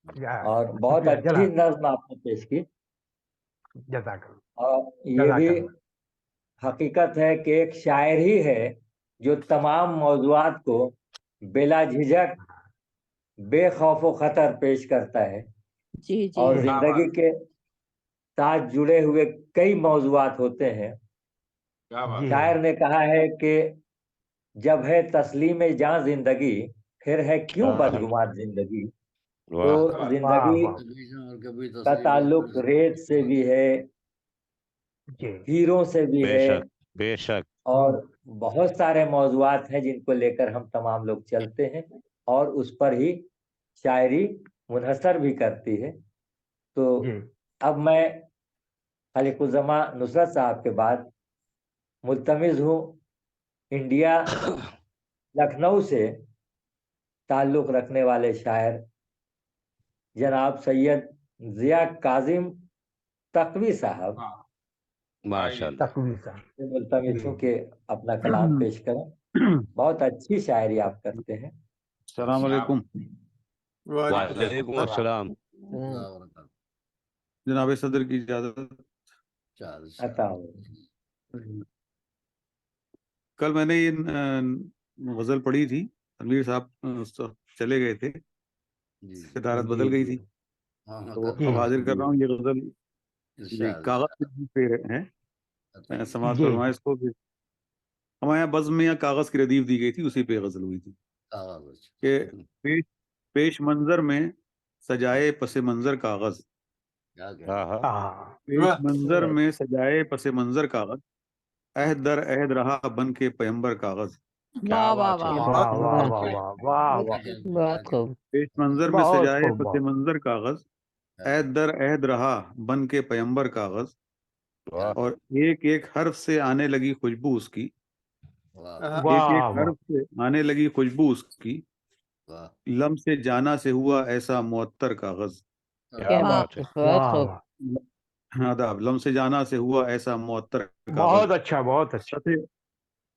اور بہت اچھی نظم آپ نے پیش کی. اور یہ بھی حقیقت ہے کہ ایک شاعر ہی ہے جو تمام موضوعات کو بلا جھجک بے خوف و خطر پیش کرتا ہے. جی جی اور زندگی کے ساتھ جڑے ہوئے کئی موضوعات ہوتے ہیں. شاعر نے کہا ہے کہ جب ہے تسلیم جاں زندگی پھر ہے کیوں بدگمان زندگی. تو زندگی کا تعلق ریت سے بھی ہے، ہیروں سے بھی ہے، بے شک اور بہت سارے موضوعات ہیں جن کو لے کر ہم تمام لوگ چلتے ہیں اور اس پر ہی شاعری منحصر بھی کرتی ہے. تو اب میں خالق الزماں نصرت صاحب کے بعد ملتمس ہوں انڈیا لکھنؤ سے تعلق رکھنے والے شاعر جناب سید ضیاء کاظم تقوی صاحب ملتمس ہوں کہ اپنا کلام پیش کریں. بہت اچھی شاعری آپ کرتے ہیں. السلام علیکم. وعلیکم السلام. جناب صدر کی اجازت. عطا ہو. کل میں نے یہ غزل پڑھی تھی، تنویر صاحب چلے گئے تھے، صدارت بدل گئی تھی، تو اب حاضر کر رہا ہوں یہ غزل. کاغذ پہ ہے، سماعت فرمائے اس کو. ہمارے یہاں بزم میں یا کاغذ کی ردیف دی گئی تھی، اسی پہ غزل ہوئی تھی کہ پیش منظر میں سجائے پس منظر کاغذ، پیش منظر میں سجائے پس منظر کاغذ، عہد در عہد رہا بن کے پیمبر کاغذ. واہ واہ واہ، پیش منظر میں سجائے پس منظر کاغذ، عہد در عہد رہا بن کے پیمبر کاغذ. اور ایک ایک حرف سے آنے لگی خوشبو اس کی، ایک ایک حرف سے آنے لگی خوشبو اس کی، لم سے جانا سے ہوا ایسا معطر کاغذ. آداب. لم سے جانا سے ہوا ایسا معطر کاغذ. بہت اچھا بہت اچھا.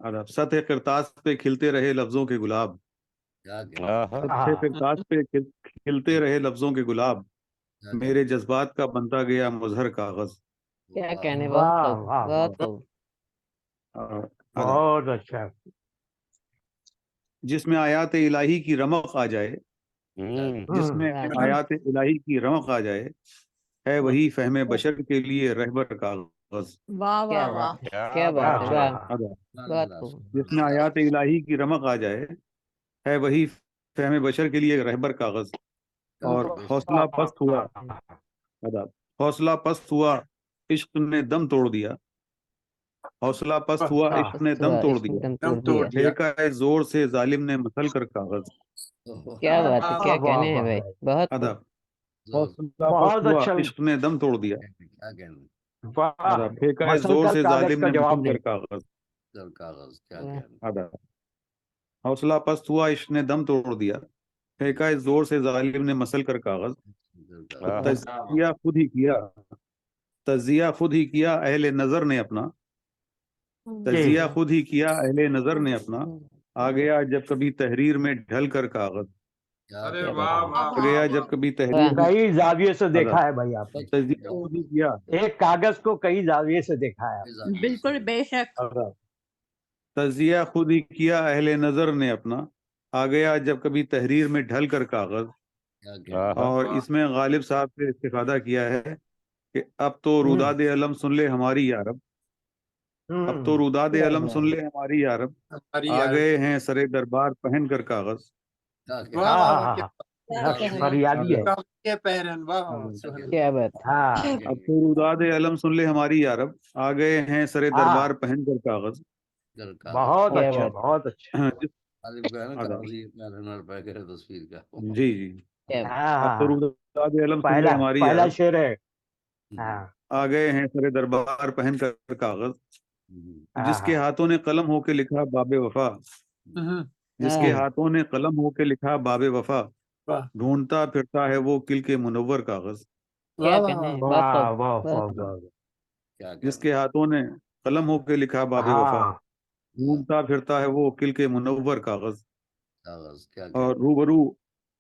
آداب. سطح کرتاس پہ کھلتے رہے لفظوں کے گلاب، سطح کرتاس پہ کھلتے رہے لفظوں کے گلاب، میرے جذبات کا بنتا گیا مظہر کاغذ. کیا کہنے. بہت بہت اچھا. جس میں آیات الہی کی رمق آ جائے، جس میں آیات الہی کی رمق آ جائے، ہے وہی فہم بشر کے لیے رہبر کاغذ. واہ واہ واہ، کیا بات ہے. جس میں آیات الہی کی رمق آ جائے، ہے وہی فہم بشر کے لیے رہبر کاغذ. اور حوصلہ پست ہوا، حوصلہ پست ہوا عشق نے دم توڑ دیا، حوصلہ پست ہوا عشق نے دم توڑ دیا، پھینکا ہے زور سے ظالم نے مسل کر کاغذ. کیا بات ہے، کیا کہنے ہیں بھائی. بہت حوصلہ پست ہوا عشق نے دم توڑ دیا، پھینکا ہے زور سے ظالم نے مسل کر کاغذ. حوصلہ پست ہوا عشق نے دم توڑ دیا، پھینکا ہے زور سے ظالم نے مسل کر کاغذ. تجزیہ خود ہی کیا، تجزیہ خود ہی کیا اہل نظر نے اپنا، تجزیہ خود ہی کیا اہل نظر نے اپنا، آ گیا جب کبھی تحریر میں ڈھل کر کاغذ. آ گیا جب کبھی تحریر میں کئی زاویے سے دیکھا ہے بھائی آپ نے. تجزیہ خود ہی کیا، ایک کاغذ کو کئی زاویے سے دیکھا ہے. بالکل بے شک. تجزیہ خود ہی کیا اہل نظر نے اپنا، آ گیا جب کبھی تحریر میں ڈھل کر کاغذ. اور اس میں غالب صاحب سے استفادہ کیا ہے کہ اب تو روداد علم سن لے ہماری یارب، اب تو روداد علم سن لے ہماری یارب، آ گئے ہیں سرے دربار پہن کر کاغذ. فریادی ہے. کیا بات. اب تو روداد علم سن لے ہماری یارب، آ گئے ہیں سرے دربار پہن کر کاغذ. بہت اچھا بہت اچھا. جی جی. اب تو روداد علم سن لے ہماری پہلا یارب، شعر ہے. آ گئے ہیں سرے دربار پہن کر کاغذ. جس کے ہاتھوں نے قلم ہو کے لکھا باب وفا، جس کے ہاتھوں نے قلم ہو کے لکھا باب وفا، ڈھونڈتا پھرتا ہے وہ کل کے منور کاغذ. جس کے ہاتھوں نے قلم ہو کے لکھا باب وفا، ڈھونڈتا پھرتا ہے وہ کل کے منور کاغذ. اور روبرو